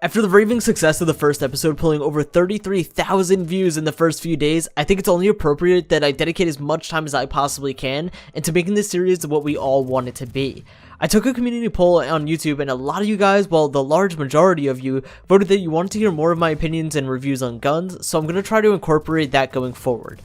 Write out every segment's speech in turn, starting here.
After the raving success of the first episode pulling over 33,000 views in the first few days, I think it's only appropriate that I dedicate as much time as I possibly can into making this series what we all want it to be. I took a community poll on YouTube and a lot of you guys, well the large majority of you, voted that you wanted to hear more of my opinions and reviews on guns, so I'm going to try to incorporate that going forward.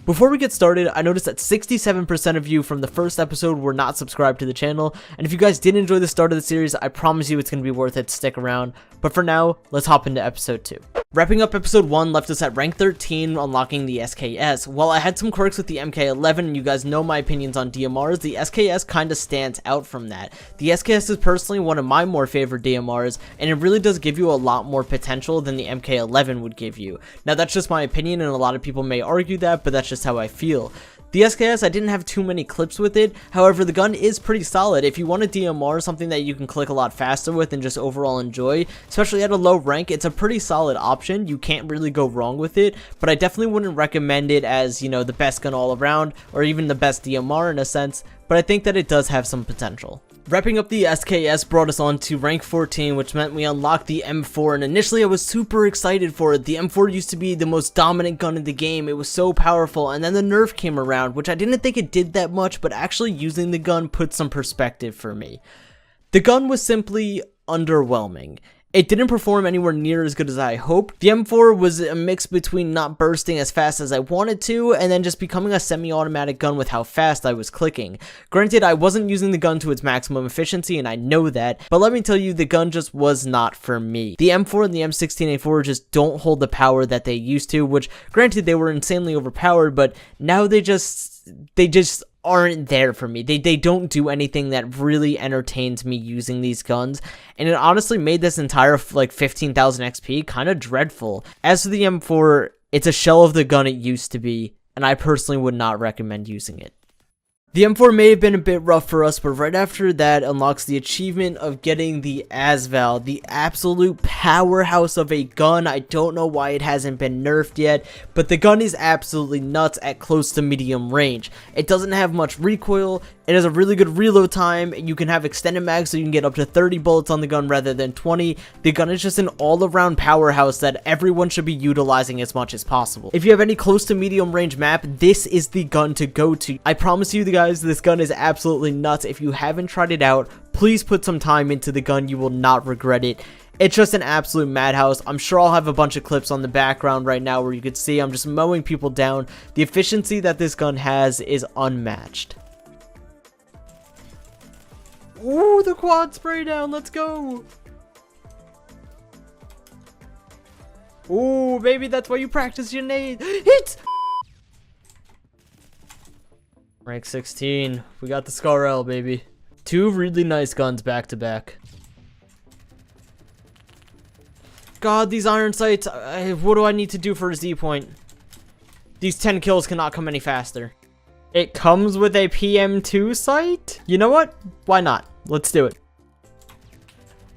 Before we get started, I noticed that 67% of you from the first episode were not subscribed to the channel, and if you guys did enjoy the start of the series, I promise you it's going to be worth it to stick around. But for now, let's hop into episode 2. Wrapping up episode 1 left us at rank 13 unlocking the SKS. While I had some quirks with the MK11 and you guys know my opinions on DMRs, the SKS kinda stands out from that. The SKS is personally one of my more favorite DMRs, and it really does give you a lot more potential than the MK11 would give you. Now that's just my opinion and a lot of people may argue that, but that's just how I feel. The SKS, I didn't have too many clips with it, however the gun is pretty solid. If you want a DMR, something that you can click a lot faster with and just overall enjoy, especially at a low rank, it's a pretty solid option. You can't really go wrong with it, but I definitely wouldn't recommend it as, you know, the best gun all around, or even the best DMR in a sense, but I think that it does have some potential. Wrapping up the SKS brought us on to rank 14, which meant we unlocked the M4, and initially I was super excited for it. The M4 used to be the most dominant gun in the game, it was so powerful, and then the nerf came around, which I didn't think it did that much, but actually using the gun put some perspective for me. The gun was simply underwhelming. It didn't perform anywhere near as good as I hoped. The M4 was a mix between not bursting as fast as I wanted to, and then just becoming a semi-automatic gun with how fast I was clicking. Granted, I wasn't using the gun to its maximum efficiency, and I know that, but let me tell you, the gun just was not for me. The M4 and the M16A4 just don't hold the power that they used to, which, granted, they were insanely overpowered, but now they just aren't there for me. They don't do anything that really entertains me using these guns, and it honestly made this entire like 15,000 XP kind of dreadful. As for the M4, it's a shell of the gun it used to be, and I personally would not recommend using it. The M4 may have been a bit rough for us, but right after that unlocks the achievement of getting the Asval, the absolute powerhouse of a gun. I don't know why it hasn't been nerfed yet, but the gun is absolutely nuts at close to medium range. It doesn't have much recoil, it has a really good reload time, you can have extended mags so you can get up to 30 bullets on the gun rather than 20. The gun is just an all-around powerhouse that everyone should be utilizing as much as possible. If you have any close to medium range map, this is the gun to go to. I promise you guys, this gun is absolutely nuts. If you haven't tried it out, please put some time into the gun, you will not regret it. It's just an absolute madhouse. I'm sure I'll have a bunch of clips on the background right now where you can see I'm just mowing people down. The efficiency that this gun has is unmatched. Ooh, the quad spray down, let's go! Ooh, baby, that's why you practice your nade. Hit! Rank 16, we got the Scar L, baby. Two really nice guns back to back. God, these iron sights, what do I need to do for a Z point? These 10 kills cannot come any faster. It comes with a PM2 sight? You know what? Why not? Let's do it.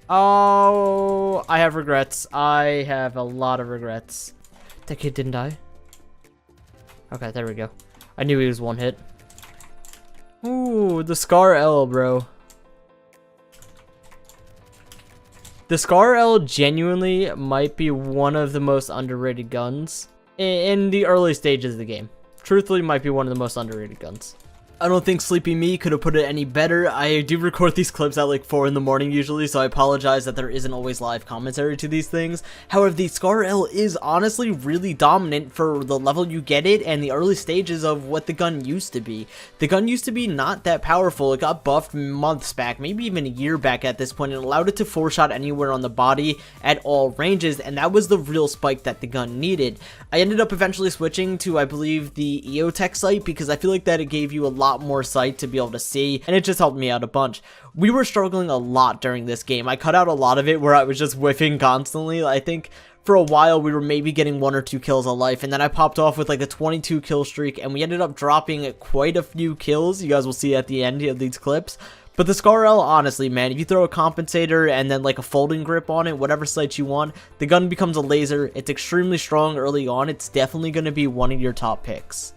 Oh, I have regrets. I have a lot of regrets. That kid didn't die. Okay, there we go. I knew he was one hit. Ooh, the Scar L, bro. The Scar L genuinely might be one of the most underrated guns in the early stages of the game. Truthfully, might be one of the most underrated guns. I don't think Sleepy Me could have put it any better. I do record these clips at like 4 in the morning usually, so I apologize that there isn't always live commentary to these things. However, the Scar L is honestly really dominant for the level you get it and the early stages of what the gun used to be. The gun used to be not that powerful. It got buffed months back, maybe even a year back at this point, and allowed it to 4-shot anywhere on the body at all ranges, and that was the real spike that the gun needed. I ended up eventually switching to, I believe, the EOTech sight because I feel like that it gave you a lot more sight to be able to see, and it just helped me out a bunch. We were struggling a lot during this game. I cut out a lot of it where I was just whiffing constantly. I think for a while we were maybe getting 1 or 2 kills a life, and then I popped off with like a 22 kill streak, and we ended up dropping quite a few kills. You guys will see at the end of these clips. But the Scar L, honestly, man, if you throw a compensator and then like a folding grip on it, whatever sight you want, the gun becomes a laser. It's extremely strong early on. It's definitely going to be one of your top picks.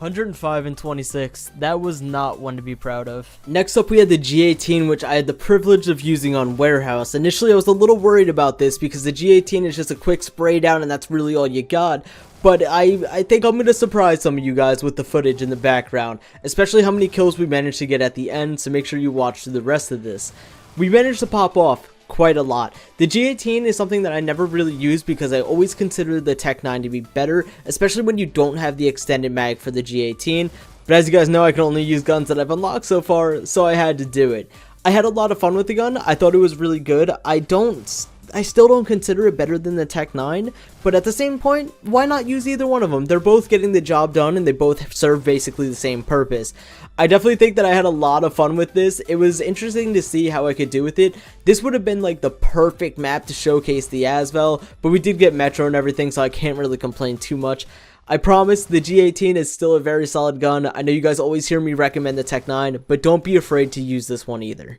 105 and 26. That was not one to be proud of. Next up, we had the G18, which I had the privilege of using on Warehouse. Initially, I was a little worried about this because the G18 is just a quick spray down and that's really all you got. But I think I'm going to surprise some of you guys with the footage in the background, especially how many kills we managed to get at the end, so make sure you watch through the rest of this. We managed to pop off quite a lot. The G18 is something that I never really used because I always considered the Tech 9 to be better, especially when you don't have the extended mag for the G18. But as you guys know, I can only use guns that I've unlocked so far, so I had to do it. I had a lot of fun with the gun. I thought it was really good. I still don't consider it better than the Tech 9, but at the same point, why not use either one of them? They're both getting the job done and they both serve basically the same purpose. I definitely think that I had a lot of fun with this. It was interesting to see how I could do with it. This would have been like the perfect map to showcase the Asvel, but we did get Metro and everything, so I can't really complain too much. I promise the G18 is still a very solid gun. I know you guys always hear me recommend the Tech 9, but don't be afraid to use this one either.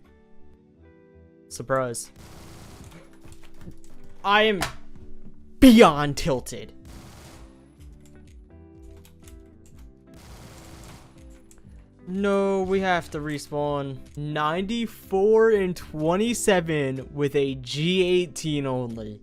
Surprise. I am beyond tilted. No, we have to respawn. 94 and 27 with a G18 only.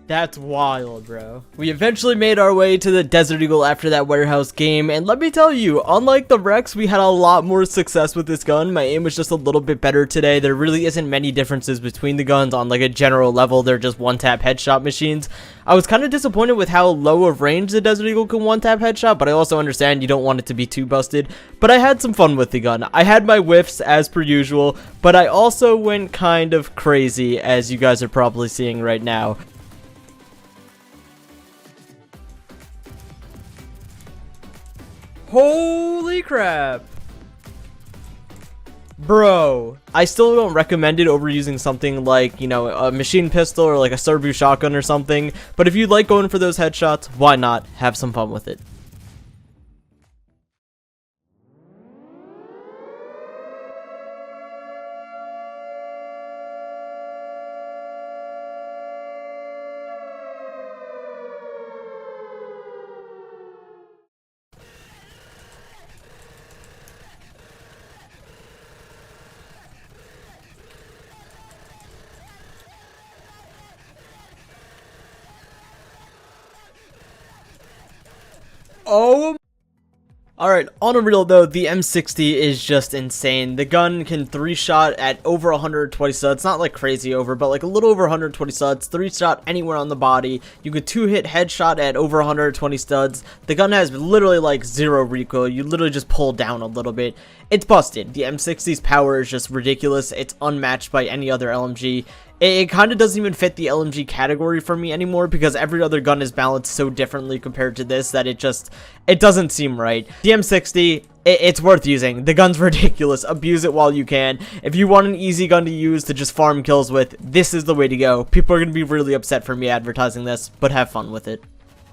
That's wild, bro. We eventually made our way to the Desert Eagle after that Warehouse game, and let me tell you, unlike the Rex, we had a lot more success with this gun. My aim was just a little bit better today. There really isn't many differences between the guns on like a general level. They're just one-tap headshot machines. I was kind of disappointed with how low of range the Desert Eagle can one-tap headshot, but I also understand you don't want it to be too busted. But I had some fun with the gun. I had my whiffs as per usual, but I also went kind of crazy, as you guys are probably seeing right now. Holy crap. Bro, I still don't recommend it over using something like, you know, a machine pistol or like a Serbu shotgun or something. But if you like going for those headshots, why not? Have some fun with it. Oh, alright, on a real though, the M60 is just insane. The gun can 3-shot at over 120 studs, not like crazy over, but like a little over 120 studs, 3-shot anywhere on the body. You could 2-hit headshot at over 120 studs. The gun has literally like 0 recoil. You literally just pull down a little bit. It's busted. The M60's power is just ridiculous. It's unmatched by any other LMG. It kind of doesn't even fit the LMG category for me anymore because every other gun is balanced so differently compared to this that it doesn't seem right. The M60, it's worth using. The gun's ridiculous. Abuse it while you can. If you want an easy gun to use to just farm kills with, this is the way to go. People are going to be really upset for me advertising this, but have fun with it.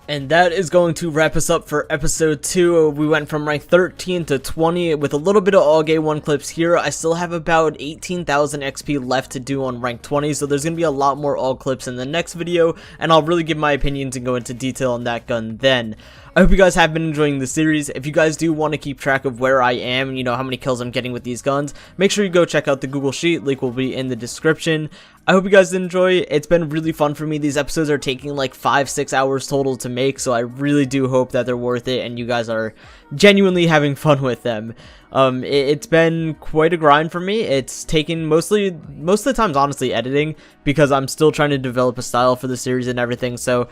And that is going to wrap us up for episode 2. We went from rank 13 to 20 with a little bit of all game 1 clips here. I still have about 18,000 XP left to do on rank 20, so there's going to be a lot more all clips in the next video, and I'll really give my opinions and go into detail on that gun then. I hope you guys have been enjoying the series. If you guys do want to keep track of where I am and you know how many kills I'm getting with these guns, make sure you go check out the Google Sheet. Link will be in the description. I hope you guys enjoy. It's been really fun for me. These episodes are taking like 5-6 hours total to make, so I really do hope that they're worth it and you guys are genuinely having fun with them. It's been quite a grind for me. It's taken most of the times honestly editing because I'm still trying to develop a style for the series and everything. So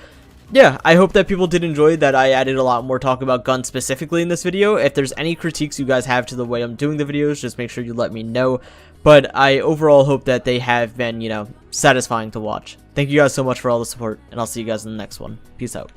yeah, I hope that people did enjoy that I added a lot more talk about guns specifically in this video. If there's any critiques you guys have to the way I'm doing the videos, just make sure you let me know. But I overall hope that they have been, you know, satisfying to watch. Thank you guys so much for all the support, and I'll see you guys in the next one. Peace out.